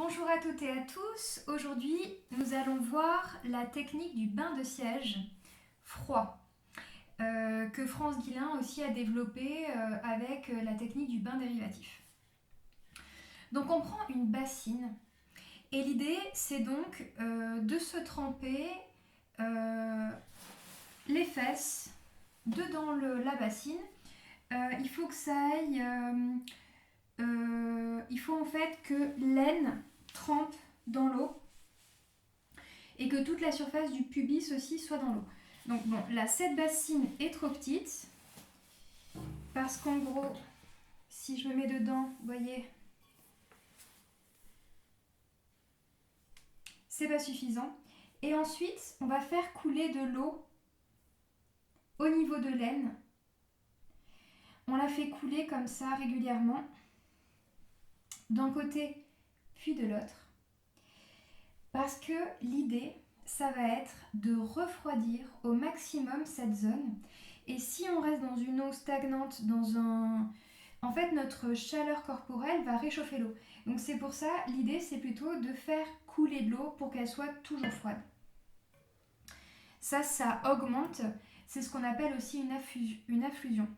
Bonjour à toutes et à tous. Aujourd'hui, nous allons voir la technique du bain de siège froid que France Guillain aussi a développé avec la technique du bain dérivatif. Donc on prend une bassine et l'idée c'est donc de se tremper les fesses dedans la bassine. Il faut que ça aille... il faut en fait que l'aine trempe dans l'eau et que toute la surface du pubis aussi soit dans l'eau. Donc bon, là cette bassine est trop petite parce qu'en gros, si je me mets dedans, vous voyez, c'est pas suffisant. Et ensuite, on va faire couler de l'eau au niveau de l'aine. On la fait couler comme ça régulièrement d'un côté puis de l'autre. Parce que l'idée, ça va être de refroidir au maximum cette zone. Et si on reste dans une eau stagnante, en fait, notre chaleur corporelle va réchauffer l'eau. Donc c'est pour ça, l'idée, c'est plutôt de faire couler de l'eau pour qu'elle soit toujours froide. Ça augmente. C'est ce qu'on appelle aussi une affusion.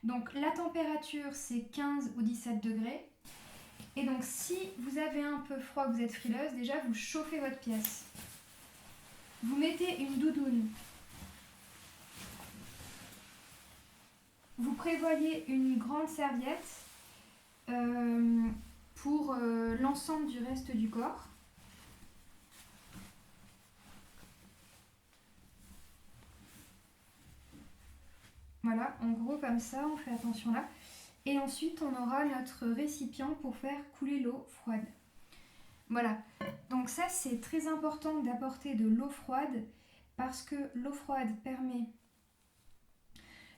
Donc la température, c'est 15 ou 17 degrés. Et donc si vous avez un peu froid, vous êtes frileuse, déjà vous chauffez votre pièce. Vous mettez une doudoune. Vous prévoyez une grande serviette pour l'ensemble du reste du corps. Voilà, en gros comme ça, on fait attention là. Et ensuite, on aura notre récipient pour faire couler l'eau froide. Voilà, donc ça c'est très important d'apporter de l'eau froide parce que l'eau froide permet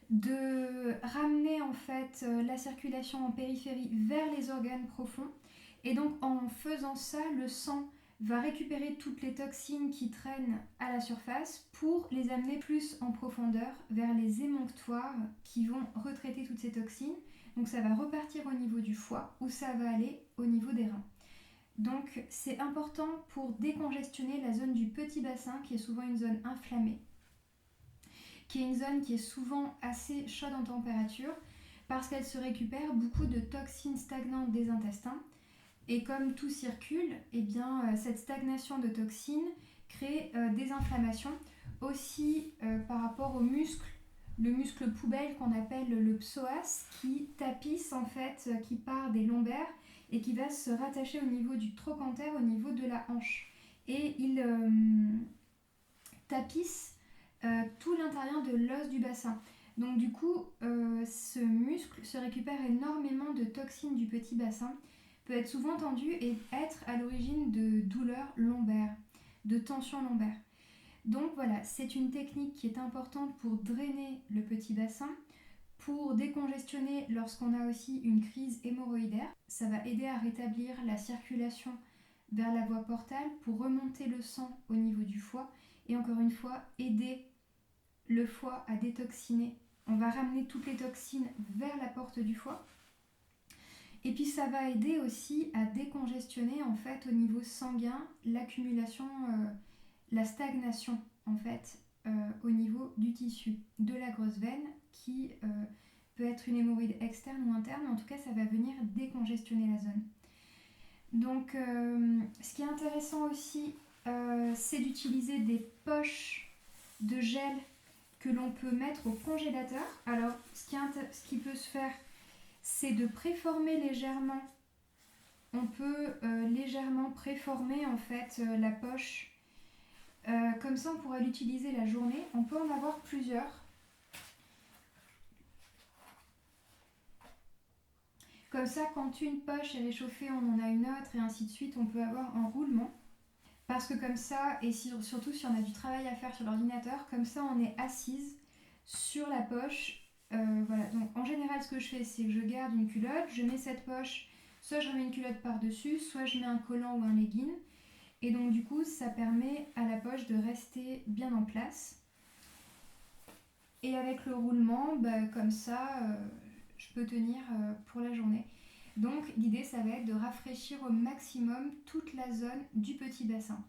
de ramener en fait la circulation en périphérie vers les organes profonds. Et donc en faisant ça, le sang va récupérer toutes les toxines qui traînent à la surface pour les amener plus en profondeur vers les émonctoires qui vont retraiter toutes ces toxines. Donc ça va repartir au niveau du foie ou ça va aller au niveau des reins. Donc c'est important pour décongestionner la zone du petit bassin qui est souvent une zone inflammée, qui est une zone qui est souvent assez chaude en température parce qu'elle se récupère beaucoup de toxines stagnantes des intestins. Et comme tout circule, eh bien, cette stagnation de toxines crée des inflammations aussi par rapport au muscle, le muscle poubelle qu'on appelle le psoas qui tapisse en fait, qui part des lombaires et qui va se rattacher au niveau du trochanter, au niveau de la hanche. Et il tapisse tout l'intérieur de l'os du bassin. Donc du coup, ce muscle se récupère énormément de toxines du petit bassin, peut être souvent tendu et être à l'origine de douleurs lombaires, de tensions lombaires. Donc voilà, c'est une technique qui est importante pour drainer le petit bassin, pour décongestionner lorsqu'on a aussi une crise hémorroïdaire. Ça va aider à rétablir la circulation vers la voie portale pour remonter le sang au niveau du foie et encore une fois aider le foie à détoxiner. On va ramener toutes les toxines vers la porte du foie. Et puis ça va aider aussi à décongestionner en fait au niveau sanguin l'accumulation, la stagnation en fait au niveau du tissu de la grosse veine qui peut être une hémorroïde externe ou interne, mais en tout cas ça va venir décongestionner la zone. Donc ce qui est intéressant aussi c'est d'utiliser des poches de gel que l'on peut mettre au congélateur. Alors ce qui peut se faire, c'est de préformer légèrement. On peut légèrement préformer en fait la poche. Comme ça, on pourra l'utiliser la journée. On peut en avoir plusieurs. Comme ça, quand une poche est réchauffée, on en a une autre et ainsi de suite. On peut avoir un roulement. Parce que comme ça, et surtout si on a du travail à faire sur l'ordinateur, comme ça on est assise sur la poche. Voilà, donc en général ce que je fais c'est que je garde une culotte, je mets cette poche, soit je remets une culotte par-dessus, soit je mets un collant ou un legging. Et donc du coup ça permet à la poche de rester bien en place. Et avec le roulement, comme ça je peux tenir pour la journée. Donc l'idée, ça va être de rafraîchir au maximum toute la zone du petit bassin.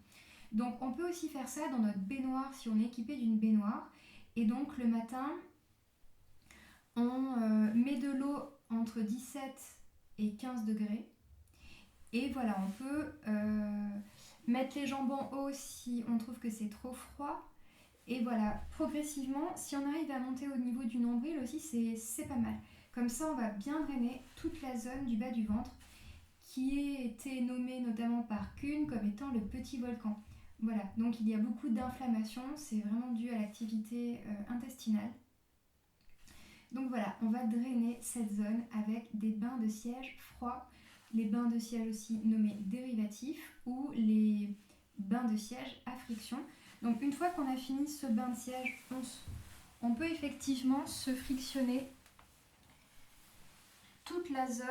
Donc on peut aussi faire ça dans notre baignoire si on est équipé d'une baignoire. Et donc le matin, on met de l'eau entre 17 et 15 degrés. Et voilà, on peut mettre les jambes en haut si on trouve que c'est trop froid. Et voilà, progressivement, si on arrive à monter au niveau du nombril aussi, c'est pas mal. Comme ça, on va bien drainer toute la zone du bas du ventre qui a été nommée notamment par Kuhn comme étant le petit volcan. Voilà, donc il y a beaucoup d'inflammation, c'est vraiment dû à l'activité intestinale. Donc voilà, on va drainer cette zone avec des bains de siège froids, les bains de siège aussi nommés dérivatifs ou les bains de siège à friction. Donc une fois qu'on a fini ce bain de siège, on peut effectivement se frictionner toute la zone.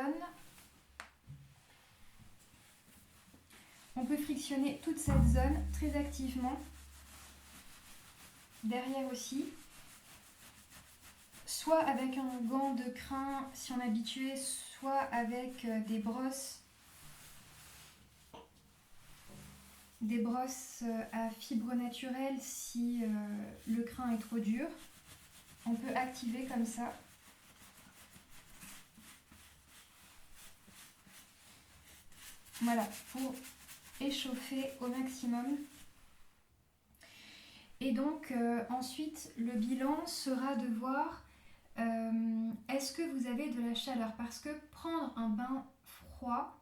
On peut frictionner toute cette zone très activement. Derrière aussi. Soit avec un gant de crin si on est habitué, soit avec des brosses à fibres naturelles si le crin est trop dur. On peut activer comme ça. Voilà, pour échauffer au maximum. Et donc ensuite, le bilan sera de voir est-ce que vous avez de la chaleur. Parce que prendre un bain froid,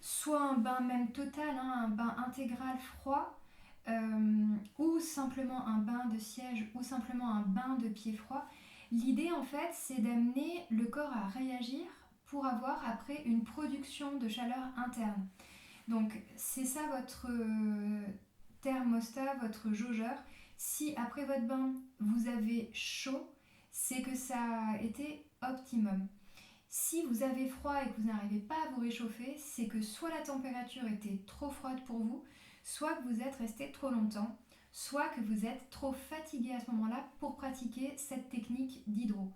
soit un bain même total, un bain intégral froid, ou simplement un bain de siège, ou simplement un bain de pied froid, l'idée en fait c'est d'amener le corps à réagir pour avoir après une production de chaleur interne. Donc c'est ça votre thermostat, votre jaugeur. Si après votre bain vous avez chaud, c'est que ça a été optimum. Si vous avez froid et que vous n'arrivez pas à vous réchauffer, c'est que soit la température était trop froide pour vous, soit que vous êtes resté trop longtemps, soit que vous êtes trop fatigué à ce moment-là pour pratiquer cette technique d'hydro.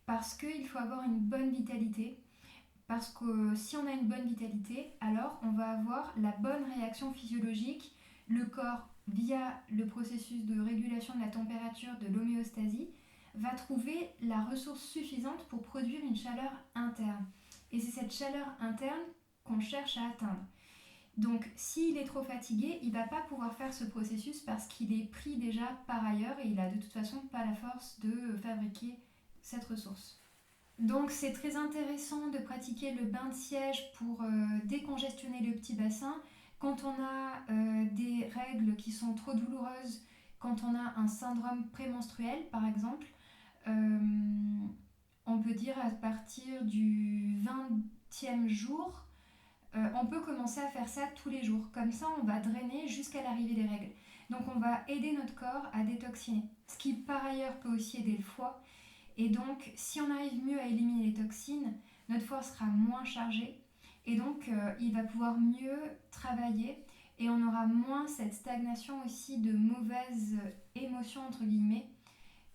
Parce qu'il faut avoir une bonne vitalité. Parce que si on a une bonne vitalité, alors on va avoir la bonne réaction physiologique. Le corps, via le processus de régulation de la température, de l'homéostasie, va trouver la ressource suffisante pour produire une chaleur interne. Et c'est cette chaleur interne qu'on cherche à atteindre. Donc s'il est trop fatigué, il ne va pas pouvoir faire ce processus parce qu'il est pris déjà par ailleurs et il n'a de toute façon pas la force de fabriquer cette ressource. Donc c'est très intéressant de pratiquer le bain de siège pour décongestionner le petit bassin. Quand on a des règles qui sont trop douloureuses, quand on a un syndrome prémenstruel par exemple, on peut dire à partir du 20e jour, on peut commencer à faire ça tous les jours. Comme ça, on va drainer jusqu'à l'arrivée des règles. Donc on va aider notre corps à détoxiner. Ce qui par ailleurs peut aussi aider le foie. Et donc, si on arrive mieux à éliminer les toxines, notre foie sera moins chargé. Et donc, il va pouvoir mieux travailler. Et on aura moins cette stagnation aussi de mauvaises émotions, entre guillemets,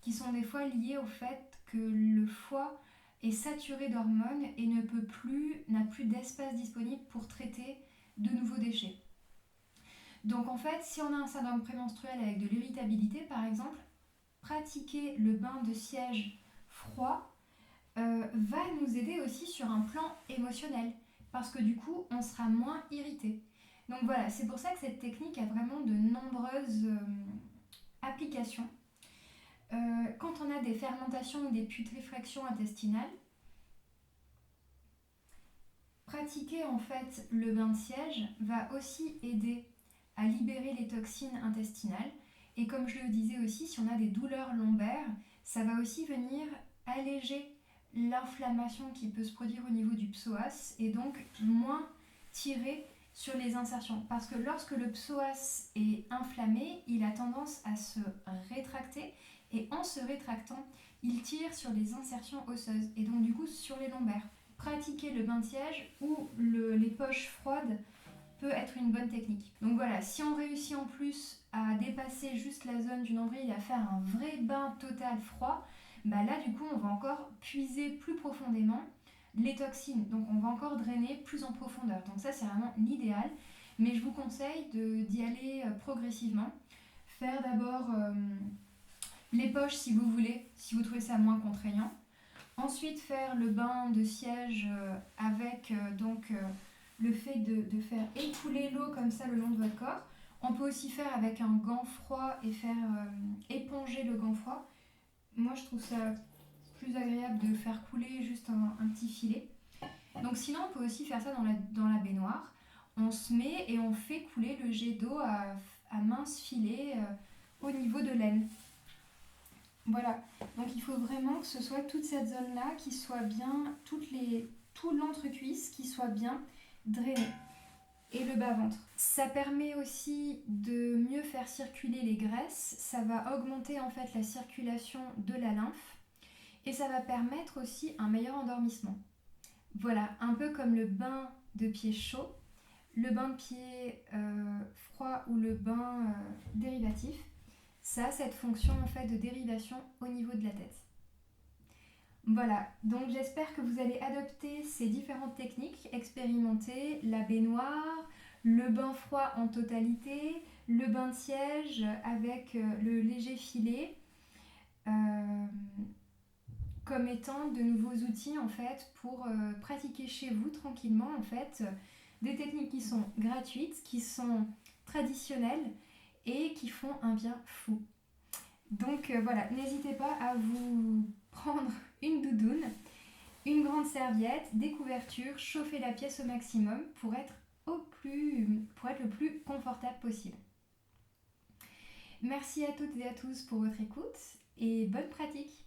qui sont des fois liées au fait que le foie est saturé d'hormones et n'a plus d'espace disponible pour traiter de nouveaux déchets. Donc en fait, si on a un syndrome prémenstruel avec de l'irritabilité par exemple, pratiquer le bain de siège froid va nous aider aussi sur un plan émotionnel parce que du coup, on sera moins irrité. Donc voilà, c'est pour ça que cette technique a vraiment de nombreuses applications. Quand on a des fermentations ou des putréfactions intestinales, pratiquer en fait le bain de siège va aussi aider à libérer les toxines intestinales. Et comme je le disais aussi, si on a des douleurs lombaires, ça va aussi venir alléger l'inflammation qui peut se produire au niveau du psoas et donc moins tirer sur les insertions. Parce que lorsque le psoas est inflammé, il a tendance à se rétracter et en se rétractant, il tire sur les insertions osseuses et donc du coup sur les lombaires. Pratiquer le bain de siège ou les poches froides peut être une bonne technique. Donc voilà, si on réussit en plus à dépasser juste la zone du nombril et à faire un vrai bain total froid, bah là du coup on va encore puiser plus profondément les toxines. Donc on va encore drainer plus en profondeur. Donc ça c'est vraiment l'idéal. Mais je vous conseille d'y aller progressivement. Faire d'abord les poches si vous voulez, si vous trouvez ça moins contraignant. Ensuite faire le bain de siège avec le fait de faire écouler l'eau comme ça le long de votre corps. On peut aussi faire avec un gant froid et faire éponger le gant froid. Moi je trouve ça plus agréable de faire couler juste un petit filet. Donc sinon on peut aussi faire ça dans la baignoire. On se met et on fait couler le jet d'eau à mince filet au niveau de l'aine. Voilà, donc il faut vraiment que ce soit toute cette zone-là qui soit bien, tout l'entrecuisse qui soit bien drainé. Et le bas-ventre. Ça permet aussi de mieux faire circuler les graisses, ça va augmenter en fait la circulation de la lymphe et ça va permettre aussi un meilleur endormissement. Voilà, un peu comme le bain de pied chaud, le bain de pied froid ou le bain dérivatif. Ça a cette fonction en fait de dérivation au niveau de la tête. Voilà, donc j'espère que vous allez adopter ces différentes techniques, expérimenter la baignoire, le bain froid en totalité, le bain de siège avec le léger filet, comme étant de nouveaux outils en fait pour pratiquer chez vous tranquillement en fait des techniques qui sont gratuites, qui sont traditionnelles et qui font un bien fou. Donc voilà, n'hésitez pas à vous prendre une doudoune, une grande serviette, des couvertures, chauffer la pièce au maximum pour être le plus confortable possible. Merci à toutes et à tous pour votre écoute et bonne pratique!